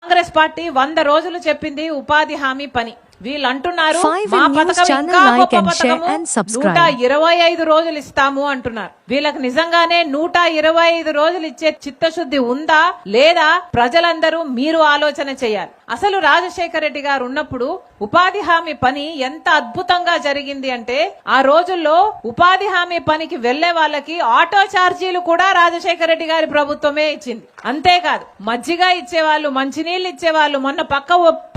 Congress party 100 రోజులు చెప్పింది ఉపాధి హామీ పని. వీళ్ళు అంటున్నారు మా 5 News పథకం channel ఇంకా like గొప్ప and share పథకము, and subscribe. 125 రోజులు ఇస్తాము అంటున్నారు. వీళ్ళకి నిజంగానే 125 రోజులు ఇచ్చే చిత్తశుద్ధి ఉందా లేదా ప్రజలందరూ మీరు ఆలోచన చేయాలి. అసలు రాజశేఖర రెడ్డి గారు ఉన్నప్పుడు ఉపాధి హామీ పని ఎంత అద్భుతంగా జరిగింది అంటే, ఆ రోజుల్లో ఉపాధి హామీ పనికి వెళ్లే వాళ్ళకి ఆటో ఛార్జీలు కూడా రాజశేఖర రెడ్డి గారి ప్రభుత్వమే ఇచ్చింది. అంతేకాదు మజ్జిగ ఇచ్చేవాళ్ళు, మంచినీళ్ళు ఇచ్చేవాళ్ళు. మొన్న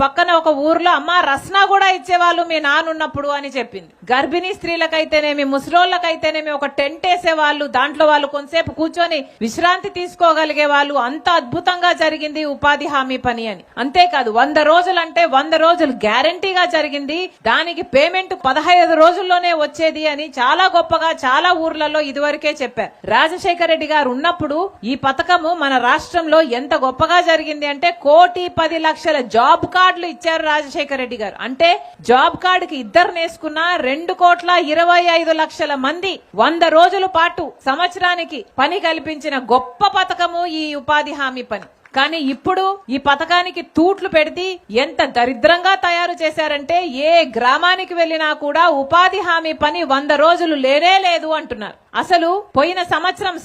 పక్కన ఒక ఊర్లో అమ్మ రస్నా కూడా ఇచ్చేవాళ్ళు మీ నాన్నున్నప్పుడు అని చెప్పింది. గర్భిణీ స్త్రీలకైతేనేమి, ముసలోళ్ళకైతేనేమి ఒక టెంట్ వేసేవాళ్ళు, దాంట్లో వాళ్ళు కొంతసేపు కూర్చొని విశ్రాంతి తీసుకోగలిగే వాళ్ళు. అంత అద్భుతంగా జరిగింది ఉపాధి హామీ పని అని. అంతేకాదు 100 రోజులు అంటే 100 రోజులు గ్యారంటీగా జరిగింది. దానికి పేమెంట్ 15 రోజుల్లోనే వచ్చేది అని చాలా గొప్పగా చాలా ఊర్లలో ఇదివరకే చెప్పారు. రాజశేఖర రెడ్డి గారు ఉన్నప్పుడు ఈ పథకము మన రాష్ట్రంలో ఎంత గొప్పగా జరిగింది అంటే 1,10,00,000 జాబ్ కార్డులు ఇచ్చారు రాజశేఖర రెడ్డి గారు. అంటే జాబ్ కార్డుకి ఇద్దరు నేసుకున్న 2,25,00,000 మంది 100 రోజుల పాటు సంవత్సరానికి పని కల్పించిన గొప్ప పథకము ఈ ఉపాధి హామీ పని. కానీ ఇప్పుడు ఈ పథకానికి తూట్లు పెడితే ఎంత దరిద్రంగా తయారు చేశారంటే, ఏ గ్రామానికి వెళ్లినా కూడా ఉపాధి హామీ పని 100 రోజులు లేనే లేదు అంటున్నారు. అసలు పోయిన సంవత్సరం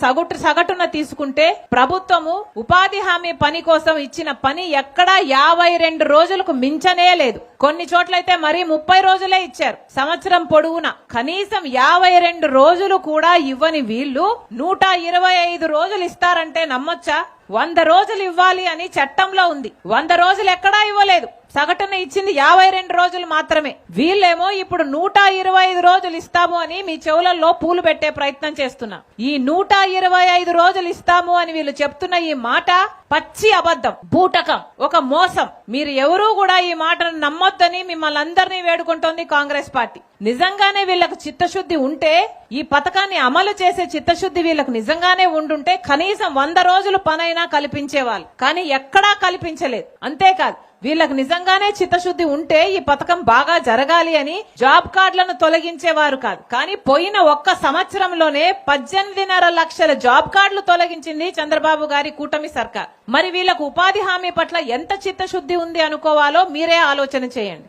సగటున తీసుకుంటే ప్రభుత్వము ఉపాధి హామీ పని కోసం ఇచ్చిన పని ఎక్కడా 52 రోజులకు మించనే లేదు. కొన్ని చోట్లయితే మరి 30 రోజులే ఇచ్చారు. సంవత్సరం పొడవునా కనీసం 52 రోజులు కూడా ఇవ్వని వీళ్ళు 125 రోజులు ఇస్తారంటే నమ్మొచ్చా? 100 రోజులు ఇవ్వాలి అని చట్టంలో ఉంది. 100 రోజులు ఎక్కడా ఇవ్వలేదు. సగటున ఇచ్చింది 52 రోజులు మాత్రమే. వీళ్ళేమో ఇప్పుడు 125 రోజులు ఇస్తాము అని మీ చెవులలో పూలు పెట్టే ప్రయత్నం చేస్తున్నా. ఈ 125 రోజులు ఇస్తాము అని వీళ్ళు చెప్తున్న ఈ మాట పచ్చి అబద్ధం, బూటకం, ఒక మోసం. మీరు ఎవరూ కూడా ఈ మాటను నమ్మొద్దని మిమ్మల్ని అందరినీ వేడుకుంటోంది కాంగ్రెస్ పార్టీ. నిజంగానే వీళ్ళకు చిత్తశుద్ధి ఉంటే, ఈ పథకాన్ని అమలు చేసే చిత్తశుద్ధి వీళ్ళకు నిజంగానే ఉండుంటే కనీసం 100 రోజులు పనైనా కల్పించేవాళ్ళు. కానీ ఎక్కడా కల్పించలేదు. అంతేకాదు వీళ్ళకు నిజంగానే చిత్తశుద్ధి ఉంటే ఈ పథకం బాగా జరగాలి అని జాబ్ కార్డులను తొలగించేవారు కాదు. కానీ పోయిన ఒక్క సంవత్సరంలోనే 18.5 లక్షల జాబ్ కార్డులు తొలగించింది చంద్రబాబు గారి కూటమి సర్కార్. మరి వీళ్ళకు ఉపాధి హామీ పట్ల ఎంత చిత్తశుద్ధి ఉంది అనుకోవాలో మీరే ఆలోచన చేయండి.